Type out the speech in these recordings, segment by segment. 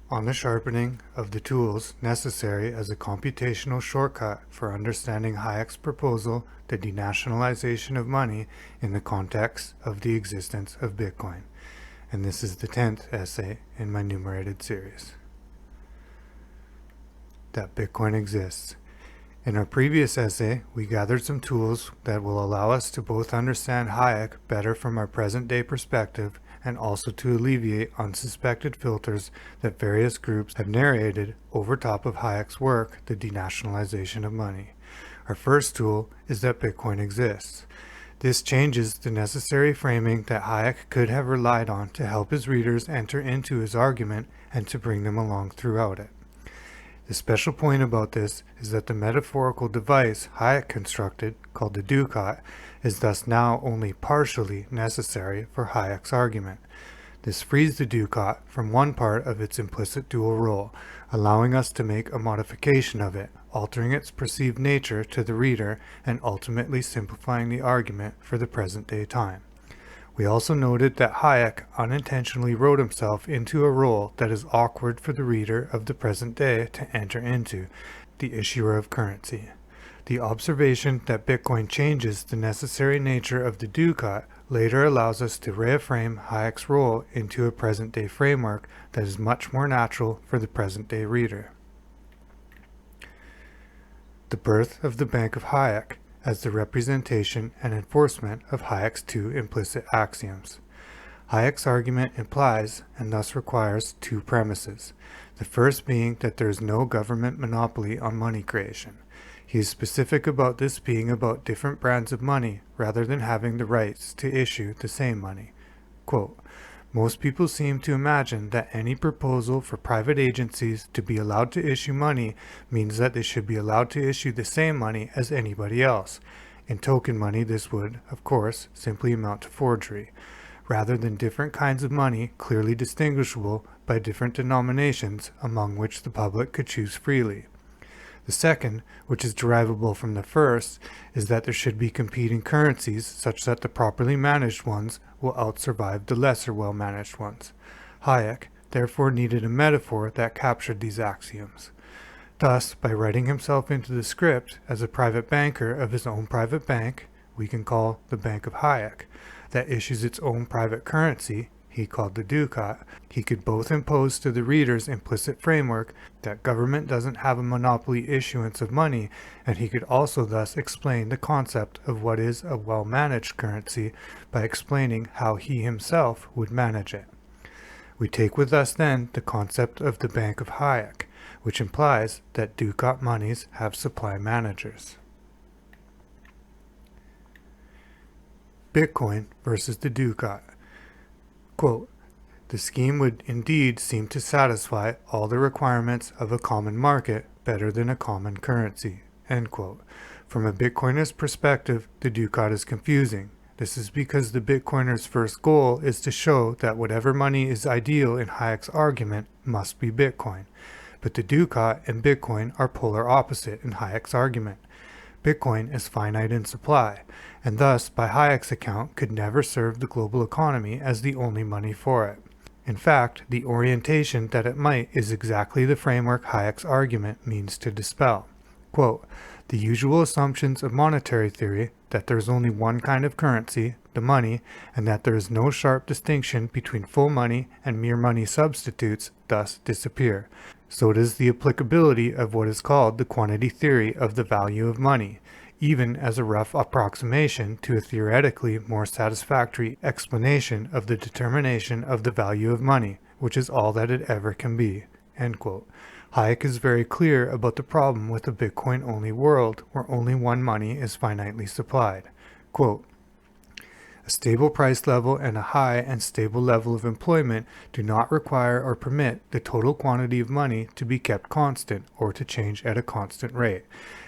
on the sharpening of the tools necessary as a computational shortcut for understanding Hayek's proposal, the denationalization of money in the context of the existence of Bitcoin. And this is the 10th essay in my enumerated series. That Bitcoin exists. In our previous essay, we gathered some tools that will allow us to both understand Hayek better from our present-day perspective and also to alleviate unsuspected filters that various groups have narrated over top of Hayek's work, the denationalization of money. Our first tool is that Bitcoin exists. This changes the necessary framing that Hayek could have relied on to help his readers enter into his argument and to bring them along throughout it. The special point about this is that the metaphorical device Hayek constructed, called the ducat, is thus now only partially necessary for Hayek's argument. This frees the ducat from one part of its implicit dual role, allowing us to make a modification of it, altering its perceived nature to the reader and ultimately simplifying the argument for the present-day time. We also noted that Hayek unintentionally wrote himself into a role that is awkward for the reader of the present day to enter into, the issuer of currency. The observation that Bitcoin changes the necessary nature of the ducat later allows us to reframe Hayek's role into a present-day framework that is much more natural for the present-day reader. The birth of the Bank of Hayek as the representation and enforcement of Hayek's two implicit axioms. Hayek's argument implies, and thus requires, two premises, the first being that there is no government monopoly on money creation. He is specific about this being about different brands of money rather than having the rights to issue the same money. Quote, "Most people seem to imagine that any proposal for private agencies to be allowed to issue money means that they should be allowed to issue the same money as anybody else. In token money, this would, of course, simply amount to forgery, rather than different kinds of money clearly distinguishable by different denominations among which the public could choose freely. The second, which is derivable from the first, is that there should be competing currencies such that the properly managed ones will outsurvive the lesser well-managed ones. Hayek therefore needed a metaphor that captured these axioms. Thus, by writing himself into the script as a private banker of his own private bank, we can call the Bank of Hayek, that issues its own private currency, he called the ducat, he could both impose to the reader's implicit framework that government doesn't have a monopoly issuance of money, and he could also thus explain the concept of what is a well-managed currency by explaining how he himself would manage it. We take with us then the concept of the Bank of Hayek, which implies that ducat monies have supply managers. Bitcoin versus the ducat. Quote, "The scheme would indeed seem to satisfy all the requirements of a common market better than a common currency." End quote. From a Bitcoiner's perspective, the ducat is confusing. This is because the Bitcoiner's first goal is to show that whatever money is ideal in Hayek's argument must be Bitcoin. But the ducat and Bitcoin are polar opposite in Hayek's argument. Bitcoin is finite in supply, and thus, by Hayek's account, could never serve the global economy as the only money for it. In fact, the orientation that it might is exactly the framework Hayek's argument means to dispel. Quote, "The usual assumptions of monetary theory, that there is only one kind of currency, the money, and that there is no sharp distinction between full money and mere money substitutes, thus disappear. So does the applicability of what is called the quantity theory of the value of money, even as a rough approximation to a theoretically more satisfactory explanation of the determination of the value of money, which is all that it ever can be." End quote. Hayek is very clear about the problem with a Bitcoin-only world where only one money is finitely supplied. Quote, "A stable price level and a high and stable level of employment do not require or permit the total quantity of money to be kept constant or to change at a constant rate.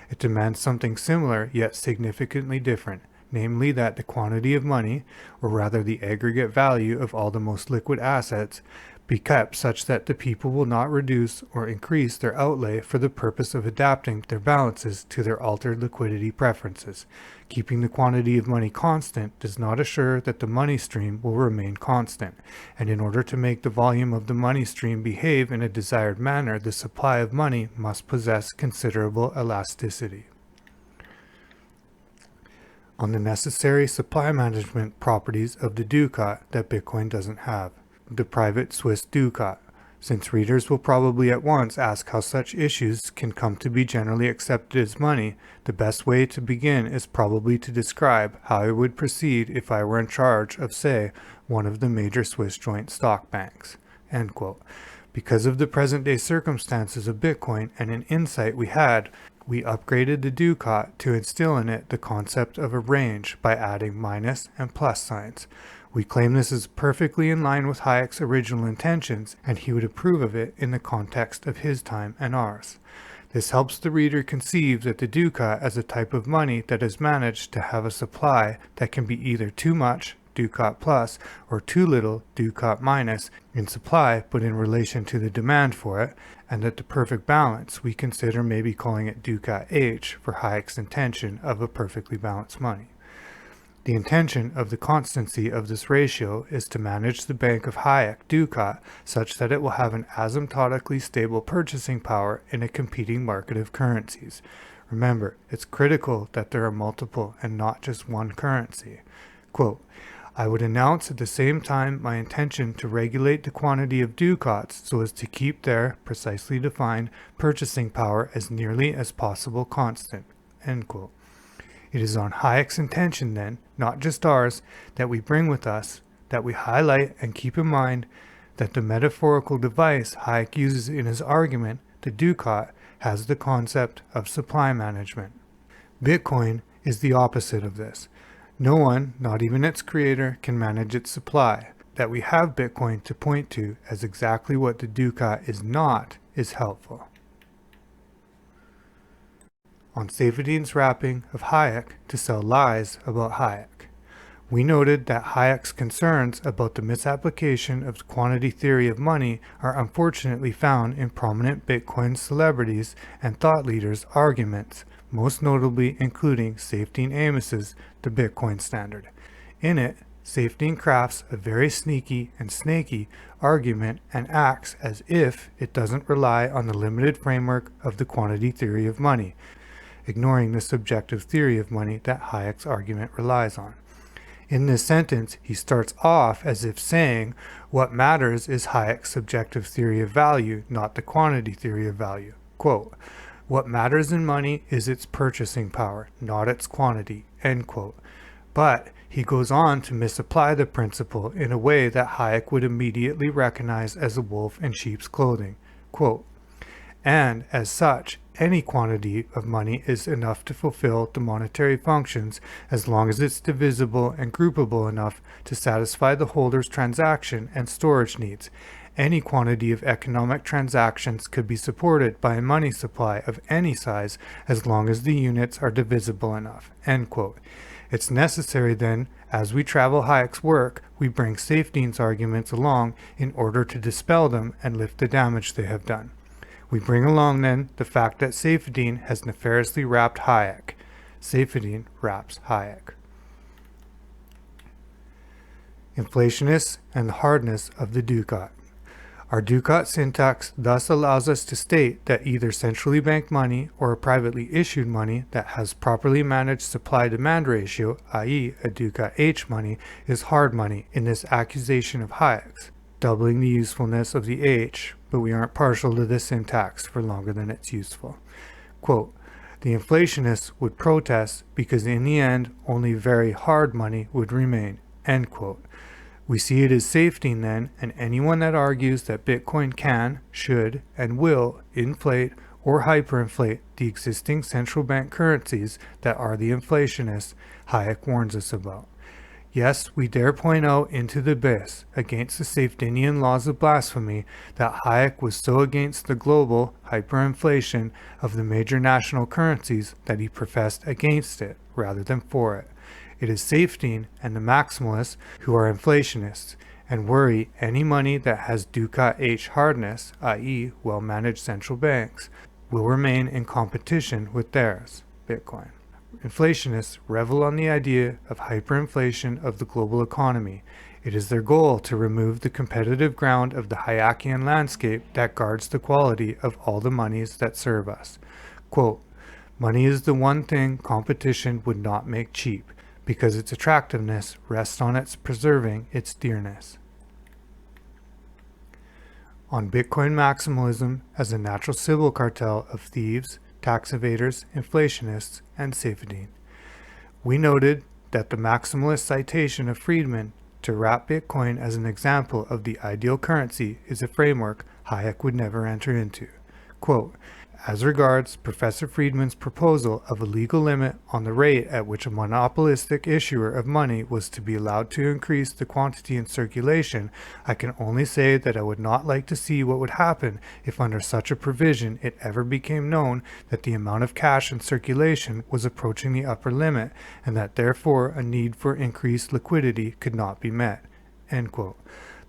It demands something similar yet significantly different, namely that the quantity of money, or rather the aggregate value of all the most liquid assets, be kept such that the people will not reduce or increase their outlay for the purpose of adapting their balances to their altered liquidity preferences. Keeping the quantity of money constant does not assure that the money stream will remain constant, and in order to make the volume of the money stream behave in a desired manner, the supply of money must possess considerable elasticity. On the necessary supply management properties of the ducat that Bitcoin doesn't have. The private Swiss ducat. Since readers will probably at once ask how such issues can come to be generally accepted as money, the best way to begin is probably to describe how I would proceed if I were in charge of, say, one of the major Swiss joint stock banks." End quote. Because of the present-day circumstances of Bitcoin and an insight we had, we upgraded the ducat to instill in it the concept of a range by adding minus and plus signs. We claim this is perfectly in line with Hayek's original intentions, and he would approve of it in the context of his time and ours. This helps the reader conceive that the ducat as a type of money that has managed to have a supply that can be either too much, ducat plus, or too little, ducat minus, in supply but in relation to the demand for it, and that the perfect balance we consider maybe calling it ducat H for Hayek's intention of a perfectly balanced money. The intention of the constancy of this ratio is to manage the bank of Hayek ducat such that it will have an asymptotically stable purchasing power in a competing market of currencies. Remember, it's critical that there are multiple and not just one currency. Quote, "I would announce at the same time my intention to regulate the quantity of ducats so as to keep their, precisely defined, purchasing power as nearly as possible constant." End quote. It is on Hayek's intention then, not just ours, that we bring with us, that we highlight and keep in mind that the metaphorical device Hayek uses in his argument, the ducat, has the concept of supply management. Bitcoin is the opposite of this. No one, not even its creator, can manage its supply. That we have Bitcoin to point to as exactly what the ducat is not is helpful. On Saifedean's wrapping of Hayek to sell lies about Hayek. We noted that Hayek's concerns about the misapplication of the quantity theory of money are unfortunately found in prominent Bitcoin celebrities and thought leaders' arguments, most notably including Saifedean Amos's The Bitcoin Standard. In it, Saifedean crafts a very sneaky and snaky argument and acts as if it doesn't rely on the limited framework of the quantity theory of money, ignoring the subjective theory of money that Hayek's argument relies on. In this sentence, he starts off as if saying, what matters is Hayek's subjective theory of value, not the quantity theory of value. Quote, "What matters in money is its purchasing power, not its quantity." End quote. But he goes on to misapply the principle in a way that Hayek would immediately recognize as a wolf in sheep's clothing. Quote, "And as such, any quantity of money is enough to fulfill the monetary functions as long as it's divisible and groupable enough to satisfy the holder's transaction and storage needs. Any quantity of economic transactions could be supported by a money supply of any size as long as the units are divisible enough." End quote. It's necessary then, as we travel Hayek's work, we bring Saifedean's arguments along in order to dispel them and lift the damage they have done. We bring along then the fact that Saifedean has nefariously wrapped Hayek. Saifedean wraps Hayek. Inflationists and the hardness of the ducat. Our ducat syntax thus allows us to state that either centrally banked money or a privately issued money that has properly managed supply-demand ratio, i.e. a ducat H money, is hard money in this accusation of Hayek's, doubling the usefulness of the H, but we aren't partial to this syntax for longer than it's useful. Quote, "The inflationists would protest because in the end only very hard money would remain." End quote. We see it as Saifedean then, and anyone that argues that Bitcoin can, should, and will inflate or hyperinflate the existing central bank currencies that are the inflationists Hayek warns us about. Yes, we dare point out into the abyss against the Saifedeanian laws of blasphemy that Hayek was so against the global hyperinflation of the major national currencies that he professed against it rather than for it. It is Saifedean and the maximalists who are inflationists, and worry any money that has Ducat H hardness, i.e. well-managed central banks, will remain in competition with theirs, Bitcoin. Inflationists revel on the idea of hyperinflation of the global economy. It is their goal to remove the competitive ground of the Hayekian landscape that guards the quality of all the monies that serve us. Quote, money is the one thing competition would not make cheap, because its attractiveness rests on its preserving its dearness. On Bitcoin maximalism as a natural civil cartel of thieves, tax evaders, inflationists, and safety. We noted that the maximalist citation of Friedman to wrap Bitcoin as an example of the ideal currency is a framework Hayek would never enter into. Quote, as regards Professor Friedman's proposal of a legal limit on the rate at which a monopolistic issuer of money was to be allowed to increase the quantity in circulation, I can only say that I would not like to see what would happen if under such a provision it ever became known that the amount of cash in circulation was approaching the upper limit, and that therefore a need for increased liquidity could not be met. End quote.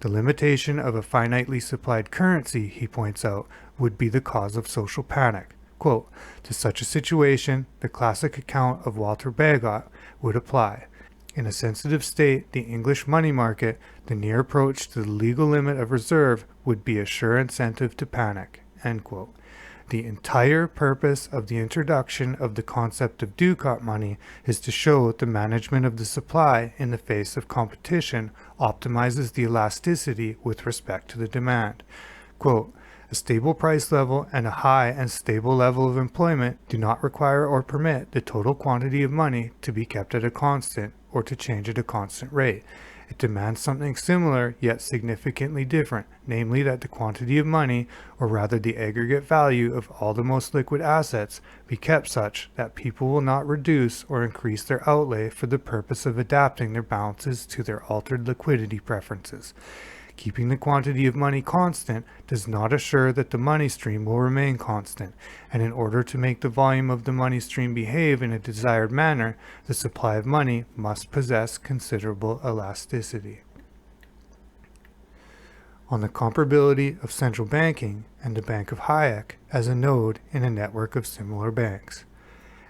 The limitation of a finitely supplied currency, he points out, would be the cause of social panic. Quote, to such a situation, the classic account of Walter Bagehot would apply. In a sensitive state, the English money market, the near approach to the legal limit of reserve would be a sure incentive to panic. End quote. The entire purpose of the introduction of the concept of Ducat money is to show the management of the supply in the face of competition optimizes the elasticity with respect to the demand. Quote, a stable price level and a high and stable level of employment do not require or permit the total quantity of money to be kept at a constant or to change at a constant rate. It demands something similar yet significantly different, namely that the quantity of money, or rather the aggregate value of all the most liquid assets, be kept such that people will not reduce or increase their outlay for the purpose of adapting their balances to their altered liquidity preferences. Keeping the quantity of money constant does not assure that the money stream will remain constant, and in order to make the volume of the money stream behave in a desired manner, the supply of money must possess considerable elasticity. On the comparability of central banking and the Bank of Hayek as a node in a network of similar banks.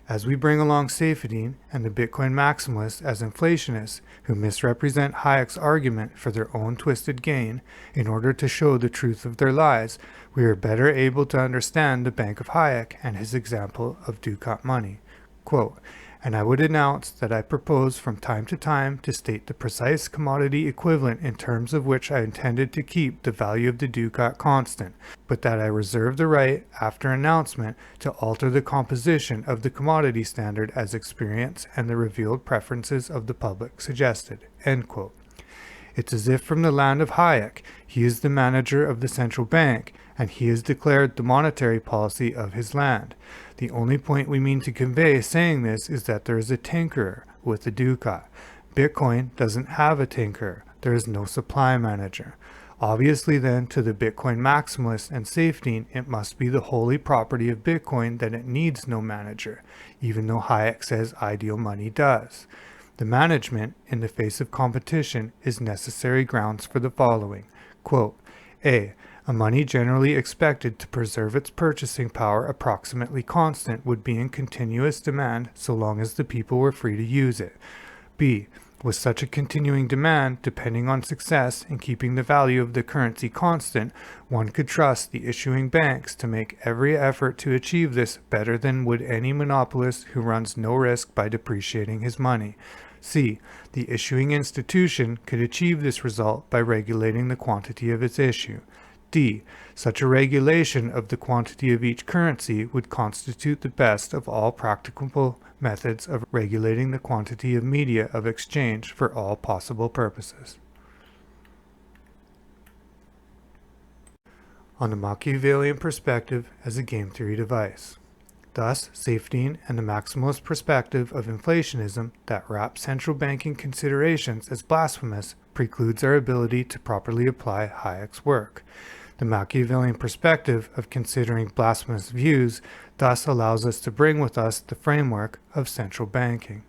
As we bring along Safedine and the Bitcoin maximalists as inflationists who misrepresent Hayek's argument for their own twisted gain in order to show the truth of their lies, we are better able to understand the Bank of Hayek and his example of Ducat money. Quote, and I would announce that I propose from time to time to state the precise commodity equivalent in terms of which I intended to keep the value of the Ducat constant, but that I reserve the right, after announcement, to alter the composition of the commodity standard as experience and the revealed preferences of the public suggested. End quote. It's as if from the land of Hayek, he is the manager of the central bank, and he has declared the monetary policy of his land. The only point we mean to convey saying this is that there is a tinkerer with the Ducat. Bitcoin doesn't have a tinkerer. There is no supply manager. Obviously then, to the Bitcoin maximalist and Safedine, it must be the holy property of Bitcoin that it needs no manager, even though Hayek says ideal money does. The management, in the face of competition, is necessary grounds for the following. Quote, A money generally expected to preserve its purchasing power approximately constant would be in continuous demand so long as the people were free to use it. B. With such a continuing demand, depending on success in keeping the value of the currency constant, one could trust the issuing banks to make every effort to achieve this better than would any monopolist who runs no risk by depreciating his money. C. The issuing institution could achieve this result by regulating the quantity of its issue. D. Such a regulation of the quantity of each currency would constitute the best of all practicable methods of regulating the quantity of media of exchange for all possible purposes. On the Machiavellian perspective as a game theory device. Thus, Safedine and the maximalist perspective of inflationism that wraps central banking considerations as blasphemous precludes our ability to properly apply Hayek's work. The Machiavellian perspective of considering blasphemous views thus allows us to bring with us the framework of central banking.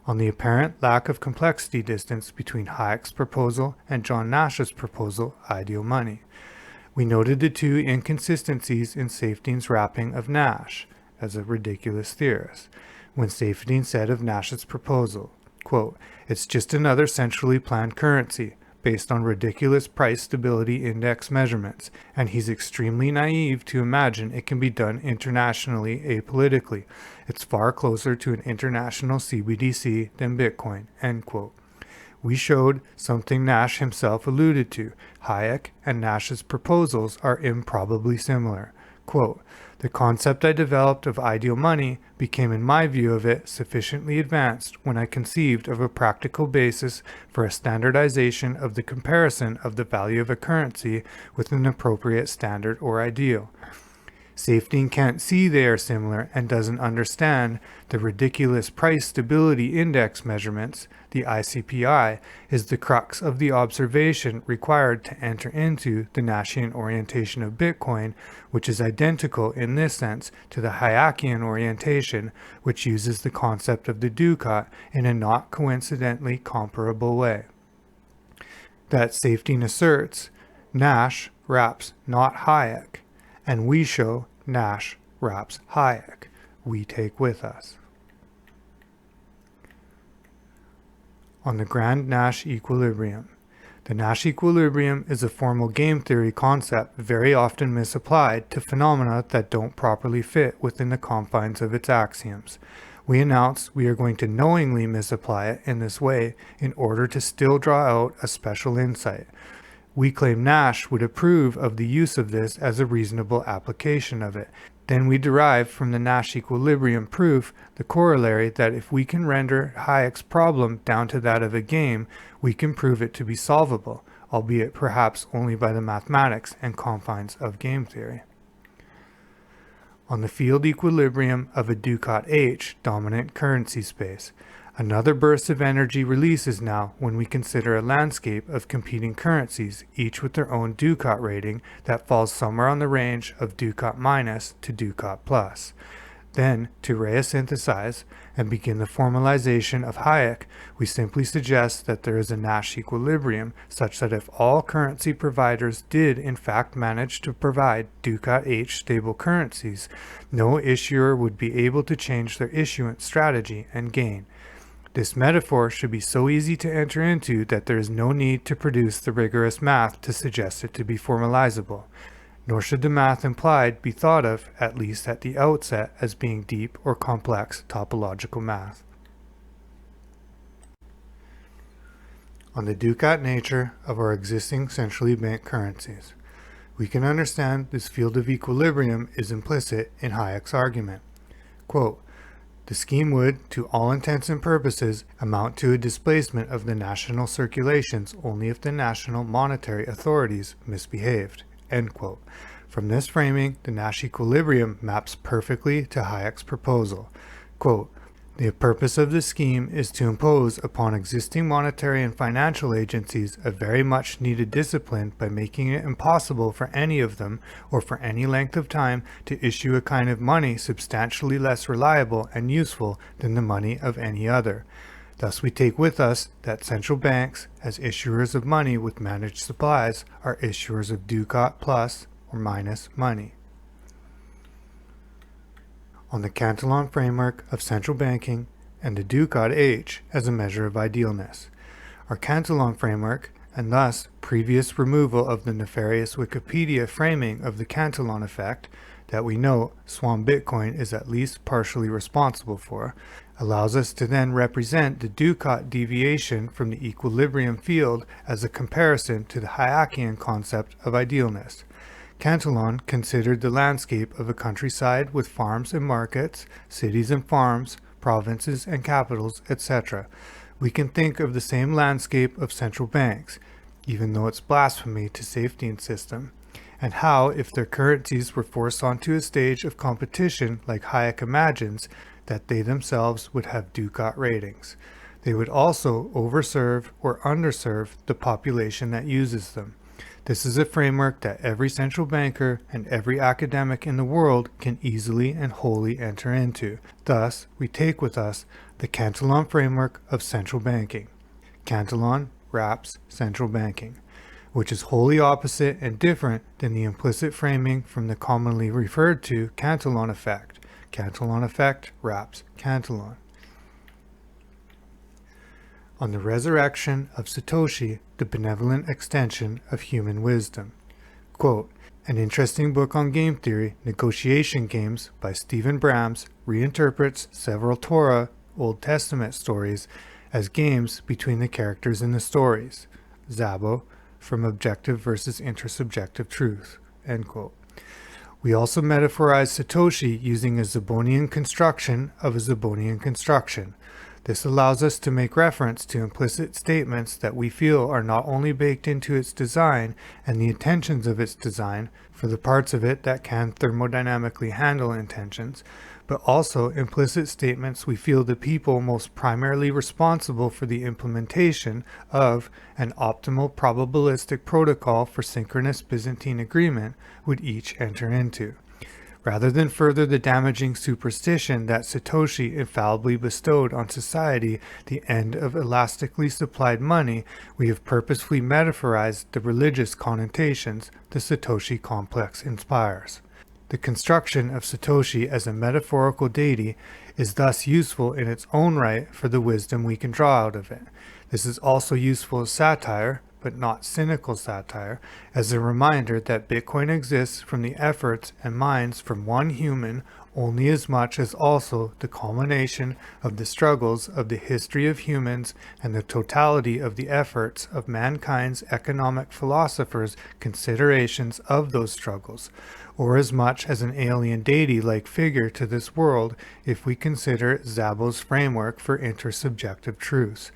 On the apparent lack of complexity distance between Hayek's proposal and John Nash's proposal, ideal money. We noted the two inconsistencies in Safeding's wrapping of Nash as a ridiculous theorist, when Safeding said of Nash's proposal, quote, "It's just another centrally planned currency based on ridiculous price stability index measurements, and he's extremely naive to imagine it can be done internationally apolitically. It's far closer to an international CBDC than Bitcoin," end quote. We showed something Nash himself alluded to. Hayek and Nash's proposals are improbably similar. Quote, "The concept I developed of ideal money became, in my view of it, sufficiently advanced when I conceived of a practical basis for a standardization of the comparison of the value of a currency with an appropriate standard or ideal. Safeding can't see they are similar and doesn't understand the ridiculous price stability index measurements, the ICPI, is the crux of the observation required to enter into the Nashian orientation of Bitcoin, which is identical in this sense to the Hayekian orientation, which uses the concept of the ducat in a not coincidentally comparable way. That Safeding asserts, Nash wraps not Hayek, and we show Nash wraps Hayek. We take with us. On the grand Nash equilibrium. The Nash equilibrium is a formal game theory concept very often misapplied to phenomena that don't properly fit within the confines of its axioms. We announce we are going to knowingly misapply it in this way in order to still draw out a special insight. We claim Nash would approve of the use of this as a reasonable application of it. Then we derive from the Nash equilibrium proof the corollary that if we can render Hayek's problem down to that of a game, we can prove it to be solvable, albeit perhaps only by the mathematics and confines of game theory. On the field equilibrium of a ducat H dominant currency space, another burst of energy releases now when we consider a landscape of competing currencies, each with their own ducat rating that falls somewhere on the range of ducat minus to ducat plus. Then, to reasynthesize and begin the formalization of Hayek, we simply suggest that there is a Nash equilibrium such that if all currency providers did in fact manage to provide ducat H stable currencies, no issuer would be able to change their issuance strategy and gain. This metaphor should be so easy to enter into that there is no need to produce the rigorous math to suggest it to be formalizable, nor should the math implied be thought of, at least at the outset, as being deep or complex topological math. On the ducat nature of our existing centrally banked currencies, we can understand this field of equilibrium is implicit in Hayek's argument. Quote, "The scheme would, to all intents and purposes, amount to a displacement of the national circulations only if the national monetary authorities misbehaved." End quote. From this framing, the Nash equilibrium maps perfectly to Hayek's proposal. Quote, "The purpose of this scheme is to impose upon existing monetary and financial agencies a very much needed discipline by making it impossible for any of them, or for any length of time, to issue a kind of money substantially less reliable and useful than the money of any other. Thus we take with us that central banks, as issuers of money with managed supplies, are issuers of ducat plus or minus money." On the Cantillon framework of central banking and the ducat H as a measure of idealness. Our Cantillon framework, and thus previous removal of the nefarious Wikipedia framing of the Cantillon effect, that we note Swan Bitcoin is at least partially responsible for, allows us to then represent the ducat deviation from the equilibrium field as a comparison to the Hayekian concept of idealness. Cantillon considered the landscape of a countryside with farms and markets, cities and farms, provinces and capitals, etc. We can think of the same landscape of central banks, even though it's blasphemy to Safeding's system, and how, if their currencies were forced onto a stage of competition like Hayek imagines, that they themselves would have ducat ratings. They would also overserve or underserve the population that uses them. This is a framework that every central banker and every academic in the world can easily and wholly enter into. Thus, we take with us the Cantillon framework of central banking. Cantillon wraps central banking, which is wholly opposite and different than the implicit framing from the commonly referred to Cantillon effect. Cantillon effect wraps Cantillon. On the resurrection of Satoshi, the benevolent extension of human wisdom. Quote, an interesting book on game theory, Negotiation Games, by Stephen Brams, reinterprets several Torah, Old Testament stories as games between the characters in the stories. Szabo, from objective versus intersubjective truth. End quote. We also metaphorize Satoshi using a Zabonian construction of a Zabonian construction. This allows us to make reference to implicit statements that we feel are not only baked into its design and the intentions of its design for the parts of it that can thermodynamically handle intentions, but also implicit statements we feel the people most primarily responsible for the implementation of an optimal probabilistic protocol for synchronous Byzantine agreement would each enter into. Rather than further the damaging superstition that Satoshi infallibly bestowed on society the end of elastically supplied money, we have purposefully metaphorized the religious connotations the Satoshi complex inspires. The construction of Satoshi as a metaphorical deity is thus useful in its own right for the wisdom we can draw out of it. This is also useful as satire, but not cynical satire, as a reminder that Bitcoin exists from the efforts and minds from one human only as much as also the culmination of the struggles of the history of humans and the totality of the efforts of mankind's economic philosophers' considerations of those struggles, or as much as an alien deity-like figure to this world if we consider Szabo's framework for intersubjective truths.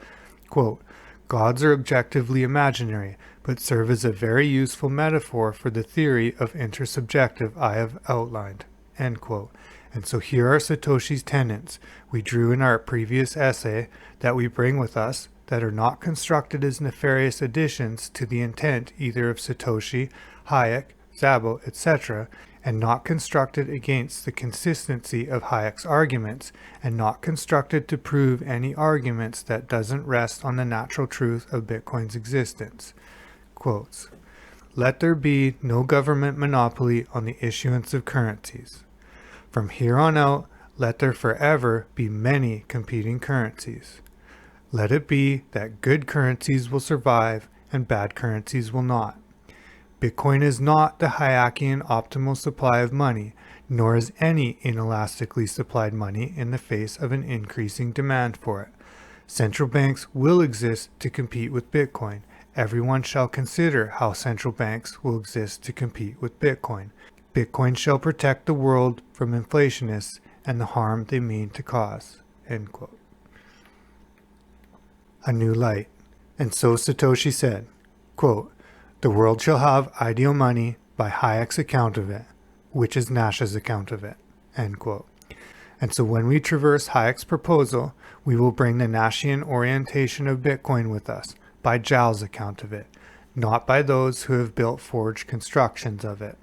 Quote, gods are objectively imaginary, but serve as a very useful metaphor for the theory of intersubjective I have outlined. End quote. And so here are Satoshi's tenets we drew in our previous essay that we bring with us that are not constructed as nefarious additions to the intent either of Satoshi, Hayek, Szabo, etc., and not constructed against the consistency of Hayek's arguments, and not constructed to prove any arguments that doesn't rest on the natural truth of Bitcoin's existence. Quotes, let there be no government monopoly on the issuance of currencies. From here on out, let there forever be many competing currencies. Let it be that good currencies will survive and bad currencies will not. Bitcoin is not the Hayekian optimal supply of money, nor is any inelastically supplied money in the face of an increasing demand for it. Central banks will exist to compete with Bitcoin. Everyone shall consider how central banks will exist to compete with Bitcoin. Bitcoin shall protect the world from inflationists and the harm they mean to cause. End quote. A new light. And so Satoshi said, quote, the world shall have ideal money by Hayek's account of it, which is Nash's account of it. End quote. And so when we traverse Hayek's proposal, we will bring the Nashian orientation of Bitcoin with us, by Zhao's account of it, not by those who have built forged constructions of it.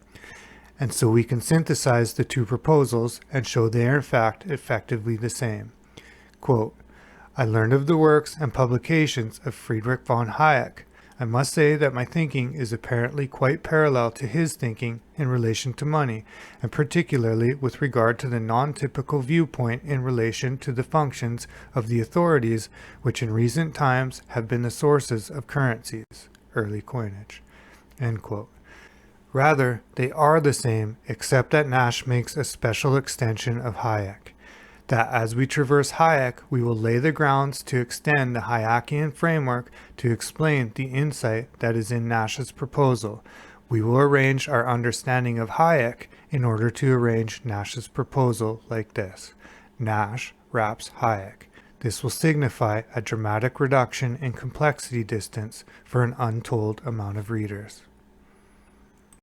And so we can synthesize the two proposals and show they are in fact effectively the same. Quote, I learned of the works and publications of Friedrich von Hayek. I must say that my thinking is apparently quite parallel to his thinking in relation to money, and particularly with regard to the non-typical viewpoint in relation to the functions of the authorities which in recent times have been the sources of currencies, early coinage. End quote. Rather, they are the same, except that Nash makes a special extension of Hayek. That as we traverse Hayek, we will lay the grounds to extend the Hayekian framework to explain the insight that is in Nash's proposal. We will arrange our understanding of Hayek in order to arrange Nash's proposal like this. Nash wraps Hayek. This will signify a dramatic reduction in complexity distance for an untold amount of readers.